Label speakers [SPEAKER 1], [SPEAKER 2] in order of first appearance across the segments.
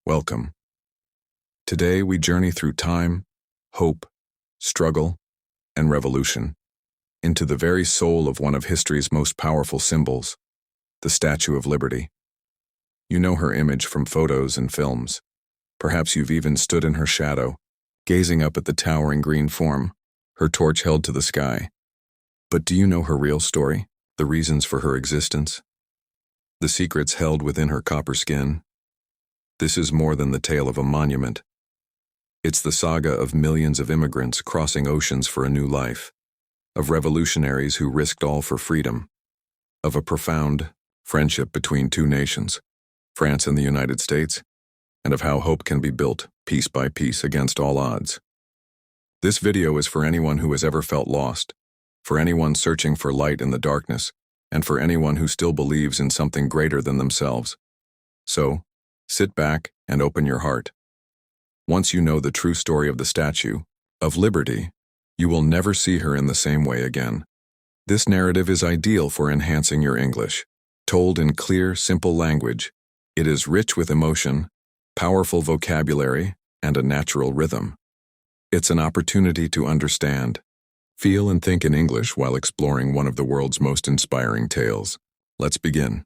[SPEAKER 1] Welcome. Today we journey through time, hope, struggle, and revolution into the very soul of one of history's most powerful symbols, the Statue of Liberty. You know her image from photos and films. Perhaps you've even stood in her shadow, gazing up at the towering green form, her torch held to the sky. But do you know her real story, the reasons for her existence? The secrets held within her copper skin? This is more than the tale of a monument. It's the saga of millions of immigrants crossing oceans for a new life, of revolutionaries who risked all for freedom, of a profound friendship between two nations, France and the United States, and of how hope can be built piece by piece against all odds. This video is for anyone who has ever felt lost, for anyone searching for light in the darkness, and for anyone who still believes in something greater than themselves. So, sit back and open your heart. Once you know the true story of the Statue of Liberty, you will never see her in the same way again. This narrative is ideal for enhancing your English. Told in clear, simple language, it is rich with emotion, powerful vocabulary, and a natural rhythm. It's an opportunity to understand, feel, and think in English while exploring one of the world's most inspiring tales. Let's begin.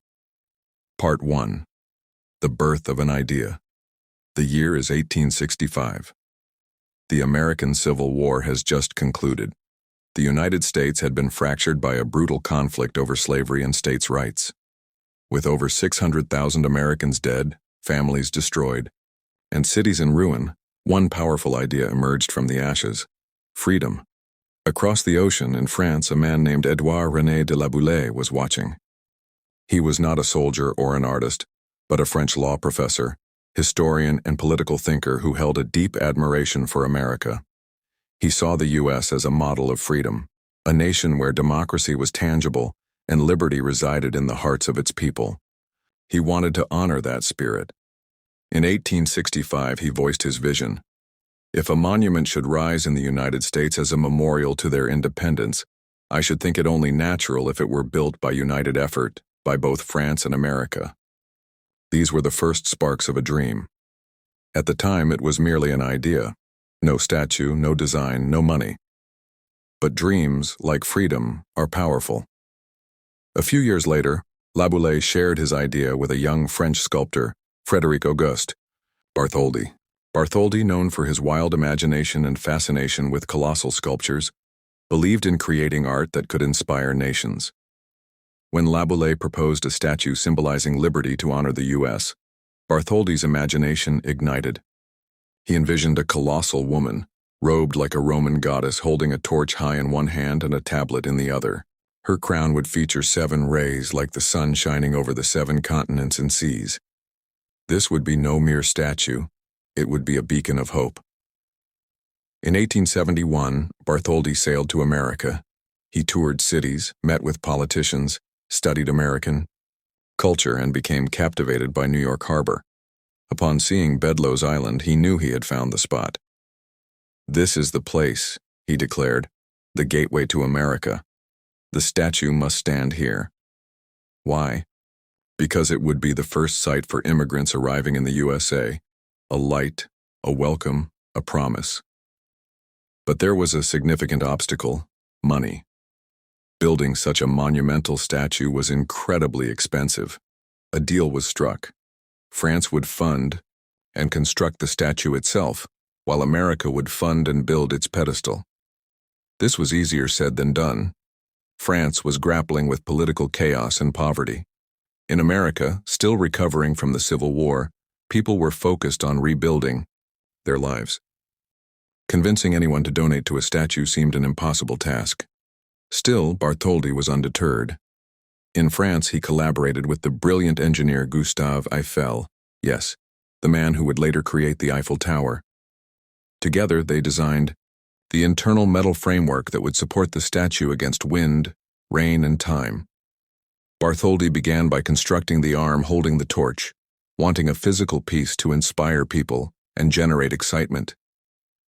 [SPEAKER 1] Part 1. The birth of an idea. The year is 1865. The American Civil War has just concluded. The United States had been fractured by a brutal conflict over slavery and states' rights. With over 600,000 Americans dead, families destroyed, and cities in ruin, one powerful idea emerged from the ashes: freedom. Across the ocean in France, a man named Édouard René de la Boulaye was watching. He was not a soldier or an artist, but a French law professor, historian, and political thinker who held a deep admiration for America. He saw the U.S. as a model of freedom, a nation where democracy was tangible and liberty resided in the hearts of its people. He wanted to honor that spirit. In 1865, he voiced his vision. If a monument should rise in the United States as a memorial to their independence, I should think it only natural if it were built by united effort by both France and America. These were the first sparks of a dream. At the time, it was merely an idea. No statue, no design, no money. But dreams, like freedom, are powerful. A few years later, La Boulaye shared his idea with a young French sculptor, Frédéric Auguste Bartholdi. Bartholdi, known for his wild imagination and fascination with colossal sculptures, believed in creating art that could inspire nations. When La Boulaye proposed a statue symbolizing liberty to honor the U.S., Bartholdi's imagination ignited. He envisioned a colossal woman, robed like a Roman goddess, holding a torch high in one hand and a tablet in the other. Her crown would feature 7 rays like the sun shining over the 7 continents and seas. This would be no mere statue. It would be a beacon of hope. In 1871, Bartholdi sailed to America. He toured cities, met with politicians, studied American culture, and became captivated by New York Harbor. Upon seeing Bedloe's Island, he knew he had found the spot. "This is the place," he declared, "the gateway to America. The statue must stand here." Why? Because it would be the first site for immigrants arriving in the USA, a light, a welcome, a promise. But there was a significant obstacle: money. Building such a monumental statue was incredibly expensive. A deal was struck. France would fund and construct the statue itself, while America would fund and build its pedestal. This was easier said than done. France was grappling with political chaos and poverty. In America, still recovering from the Civil War, people were focused on rebuilding their lives. Convincing anyone to donate to a statue seemed an impossible task. Still, Bartholdi was undeterred. In France, he collaborated with the brilliant engineer Gustave Eiffel, yes, the man who would later create the Eiffel Tower. Together, they designed the internal metal framework that would support the statue against wind, rain, and time. Bartholdi began by constructing the arm holding the torch, wanting a physical piece to inspire people and generate excitement.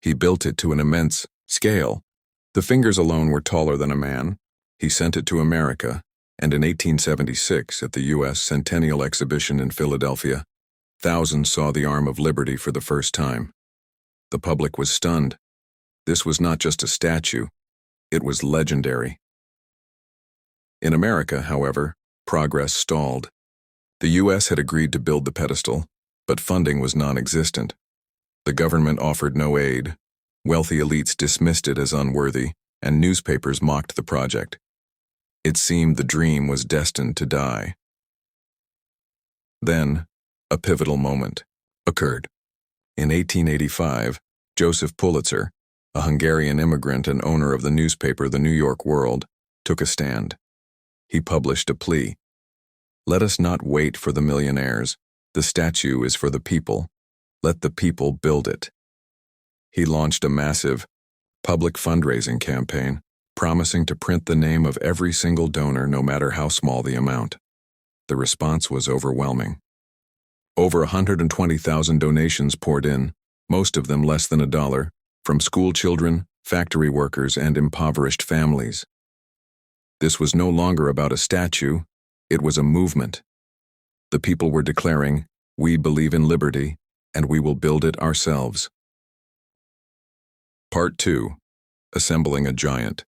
[SPEAKER 1] He built it to an immense scale. The fingers alone were taller than a man. He sent it to America, and in 1876, at the U.S. Centennial Exhibition in Philadelphia, Thousands saw the arm of liberty for the first time. The public was stunned. This was not just a statue, it was legendary. In America, however, progress stalled. The U.S. had agreed to build the pedestal, but funding was non-existent. The government offered no aid, wealthy elites dismissed it as unworthy, and newspapers mocked the project. It seemed the dream was destined to die. Then, a pivotal moment occurred. In 1885, Joseph Pulitzer, a Hungarian immigrant and owner of the newspaper The New York World, took a stand. He published a plea. "Let us not wait for the millionaires. The statue is for the people. Let the people build it." He launched a massive, public fundraising campaign, promising to print the name of every single donor no matter how small the amount. The response was overwhelming. Over 120,000 donations poured in, most of them less than $1, from school children, factory workers, and impoverished families. This was no longer about a statue, it was a movement. The people were declaring, "We believe in liberty, and we will build it ourselves." Part 2. Assembling a Giant.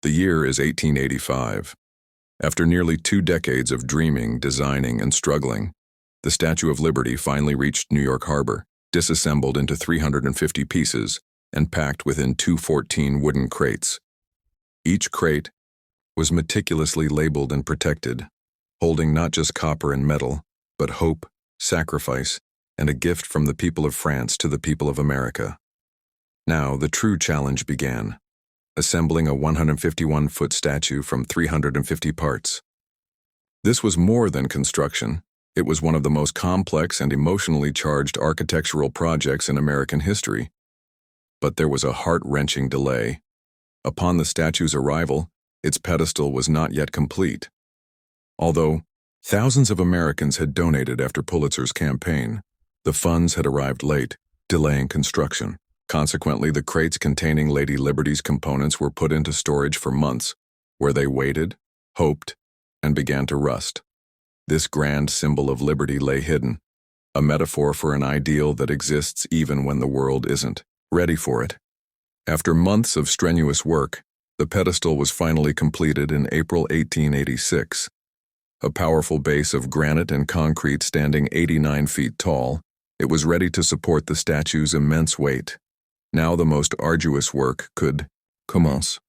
[SPEAKER 1] The year is 1885. After nearly 2 decades of dreaming, designing, and struggling, the Statue of Liberty finally reached New York Harbor, disassembled into 350 pieces and packed within 214 wooden crates. Each crate was meticulously labeled and protected, holding not just copper and metal, but hope, sacrifice, and a gift from the people of France to the people of America. Now the true challenge began, assembling a 151-foot statue from 350 parts. This was more than construction. It was one of the most complex and emotionally charged architectural projects in American history. But there was a heart-wrenching delay. Upon the statue's arrival, its pedestal was not yet complete. Although thousands of Americans had donated after Pulitzer's campaign, the funds had arrived late, delaying construction. Consequently, the crates containing Lady Liberty's components were put into storage for months, where they waited, hoped, and began to rust. This grand symbol of liberty lay hidden, a metaphor for an ideal that exists even when the world isn't ready for it. After months of strenuous work, the pedestal was finally completed in April 1886. A powerful base of granite and concrete standing 89 feet tall, it was ready to support the statue's immense weight. Now the most arduous work could commence.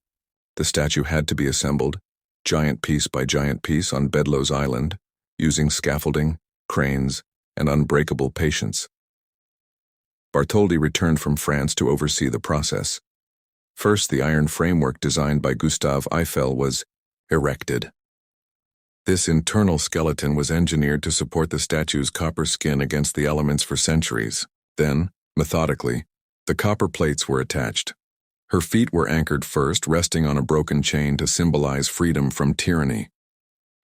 [SPEAKER 1] The statue had to be assembled, giant piece by giant piece on Bedloe's Island, using scaffolding, cranes, and unbreakable patience. Bartholdi returned from France to oversee the process. First, the iron framework designed by Gustave Eiffel was erected. This internal skeleton was engineered to support the statue's copper skin against the elements for centuries. Then, methodically, the copper plates were attached. Her feet were anchored first, resting on a broken chain to symbolize freedom from tyranny.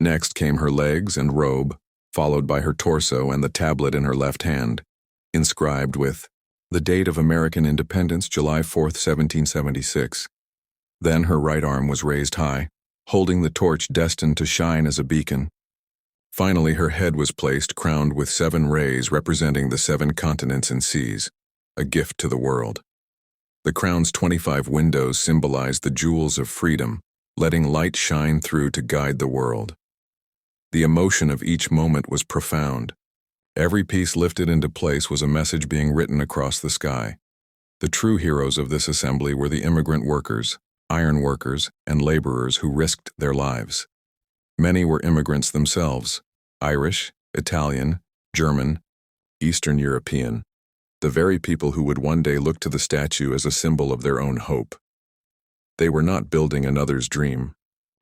[SPEAKER 1] Next came her legs and robe, followed by her torso and the tablet in her left hand, inscribed with the date of American independence, July 4, 1776. Then her right arm was raised high, holding the torch destined to shine as a beacon. Finally, her head was placed, crowned with 7 rays representing the 7 continents and seas, a gift to the world. The crown's 25 windows symbolized the jewels of freedom, letting light shine through to guide the world. The emotion of each moment was profound. Every piece lifted into place was a message being written across the sky. The true heroes of this assembly were the immigrant workers, iron workers, and laborers who risked their lives. Many were immigrants themselves, Irish, Italian, German, Eastern European, the very people who would one day look to the statue as a symbol of their own hope. They were not building another's dream.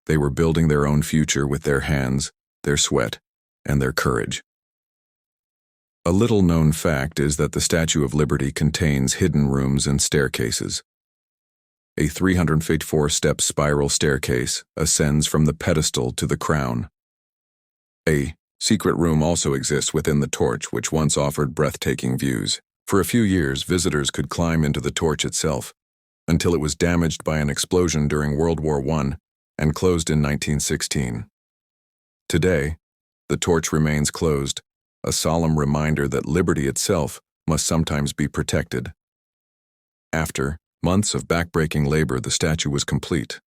[SPEAKER 1] They were building their own future with their hands, their sweat, and their courage. A little-known fact is that the Statue of Liberty contains hidden rooms and staircases. A 354-step spiral staircase ascends from the pedestal to the crown. A secret room also exists within the torch, which once offered breathtaking views. For a few years, visitors could climb into the torch itself, until it was damaged by an explosion during World War I and closed in 1916. Today, the torch remains closed, a solemn reminder that liberty itself must sometimes be protected. After months of backbreaking labor, the statue was complete.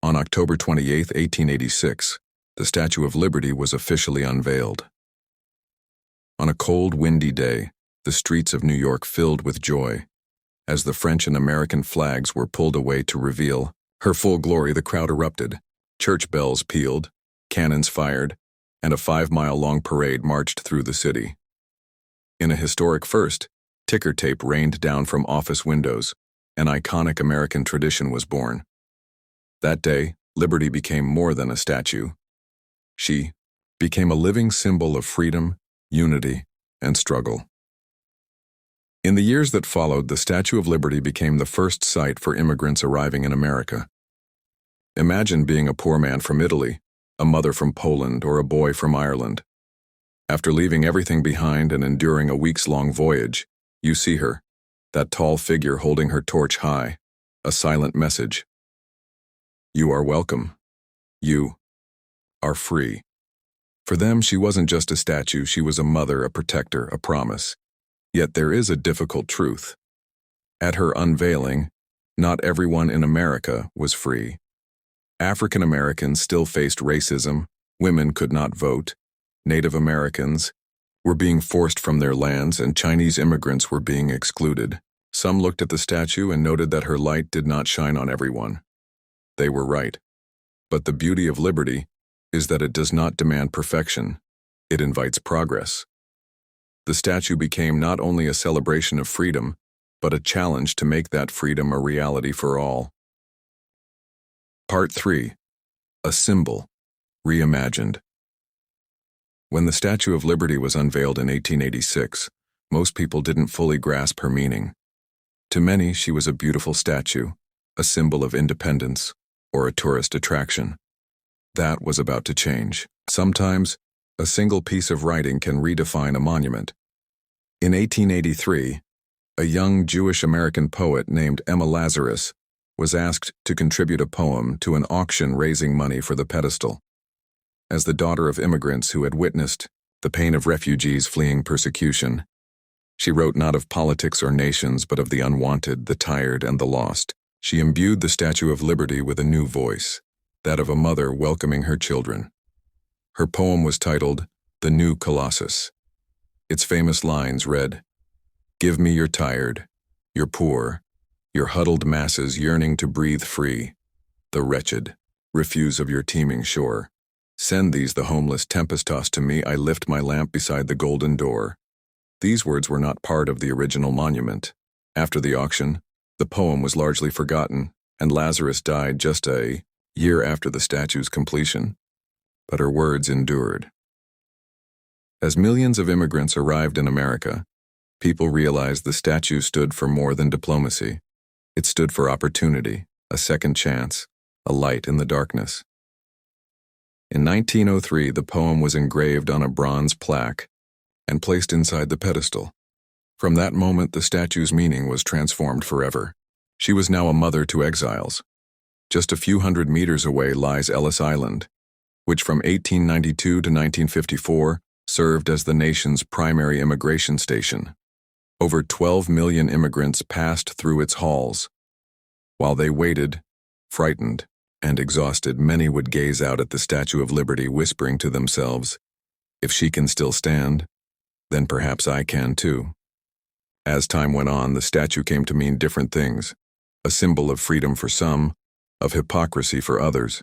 [SPEAKER 1] On October 28, 1886, the Statue of Liberty was officially unveiled. On a cold, windy day, the streets of New York filled with joy. As the French and American flags were pulled away to reveal her full glory, the crowd erupted. Church bells pealed, cannons fired, and a 5-mile-long parade marched through the city. In a historic first, ticker tape rained down from office windows. An iconic American tradition was born. That day, Liberty became more than a statue. She became a living symbol of freedom, unity, and struggle. In the years that followed, the Statue of Liberty became the first sight for immigrants arriving in America. Imagine being a poor man from Italy, a mother from Poland, or a boy from Ireland. After leaving everything behind and enduring a weeks-long voyage, you see her, that tall figure holding her torch high, a silent message. You are welcome. You are free. For them, she wasn't just a statue, she was a mother, a protector, a promise. Yet there is a difficult truth. At her unveiling, not everyone in America was free. African Americans still faced racism, women could not vote, Native Americans were being forced from their lands, and Chinese immigrants were being excluded. Some looked at the statue and noted that her light did not shine on everyone. They were right. But the beauty of liberty is that it does not demand perfection, it invites progress. The statue became not only a celebration of freedom, but a challenge to make that freedom a reality for all. Part 3. A Symbol, Reimagined. When the Statue of Liberty was unveiled in 1886, most people didn't fully grasp her meaning. To many, she was a beautiful statue, a symbol of independence, or a tourist attraction. That was about to change. Sometimes, a single piece of writing can redefine a monument. In 1883, a young Jewish-American poet named Emma Lazarus was asked to contribute a poem to an auction raising money for the pedestal. As the daughter of immigrants who had witnessed the pain of refugees fleeing persecution, she wrote not of politics or nations, but of the unwanted, the tired, and the lost. She imbued the Statue of Liberty with a new voice, that of a mother welcoming her children. Her poem was titled The New Colossus. Its famous lines read, "Give me your tired, your poor, your huddled masses yearning to breathe free, the wretched, refuse of your teeming shore. Send these, the homeless, tempest-tossed to me. I lift my lamp beside the golden door." These words were not part of the original monument. After the auction, the poem was largely forgotten, and Lazarus died just a year after the statue's completion. But her words endured. As millions of immigrants arrived in America, people realized the statue stood for more than diplomacy. It stood for opportunity, a second chance, a light in the darkness. In 1903, the poem was engraved on a bronze plaque and placed inside the pedestal. From that moment, the statue's meaning was transformed forever. She was now a mother to exiles. Just a few hundred meters away lies Ellis Island, which from 1892 to 1954 served as the nation's primary immigration station. Over 12 million immigrants passed through its halls. While they waited, frightened and exhausted, many would gaze out at the Statue of Liberty, whispering to themselves, "If she can still stand, then perhaps I can too." As time went on, the statue came to mean different things, a symbol of freedom for some, of hypocrisy for others.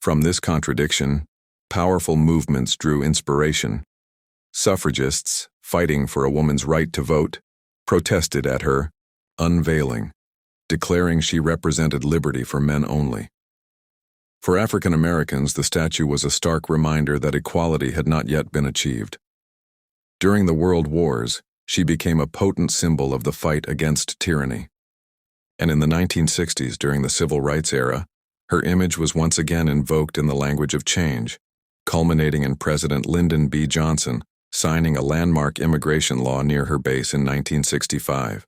[SPEAKER 1] From this contradiction, powerful movements drew inspiration. Suffragists, fighting for a woman's right to vote, protested at her unveiling, declaring she represented liberty for men only. For African Americans, the statue was a stark reminder that equality had not yet been achieved. During the World Wars, she became a potent symbol of the fight against tyranny. And in the 1960s, during the Civil Rights era, her image was once again invoked in the language of change, culminating in President Lyndon B. Johnson signing a landmark immigration law near her base in 1965.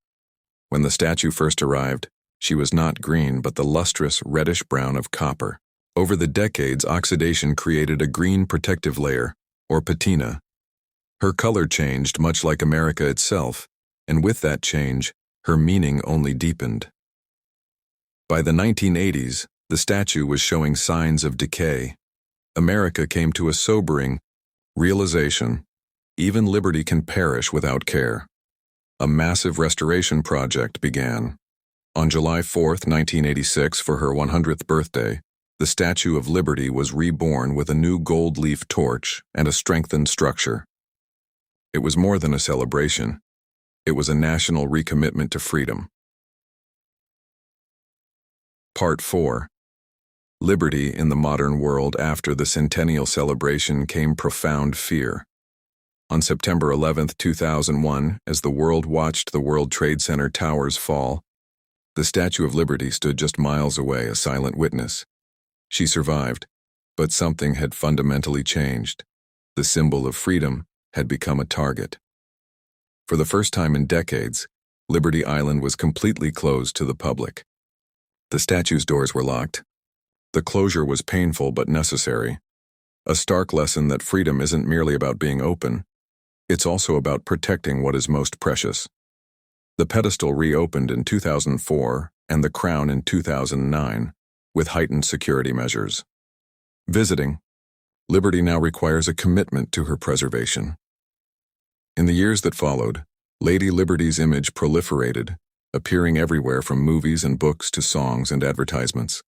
[SPEAKER 1] When the statue first arrived, she was not green but the lustrous reddish-brown of copper. Over the decades, oxidation created a green protective layer, or patina. Her color changed much like America itself, and with that change, her meaning only deepened. By the 1980s, the statue was showing signs of decay. America came to a sobering realization: even liberty can perish without care. A massive restoration project began. On July 4, 1986, for her 100th birthday, the Statue of Liberty was reborn with a new gold leaf torch and a strengthened structure. It was more than a celebration. It was a national recommitment to freedom. Part 4. Liberty in the modern world. After the centennial celebration came profound fear. On September 11, 2001, as the world watched the World Trade Center towers fall, the Statue of Liberty stood just miles away, a silent witness. She survived, but something had fundamentally changed. The symbol of freedom had become a target. For the first time in decades, Liberty Island was completely closed to the public. The statue's doors were locked. The closure was painful but necessary, a stark lesson that freedom isn't merely about being open. It's also about protecting what is most precious. The pedestal reopened in 2004 and the crown in 2009, with heightened security measures. Visiting Liberty now requires a commitment to her preservation. In the years that followed, Lady Liberty's image proliferated, appearing everywhere from movies and books to songs and advertisements.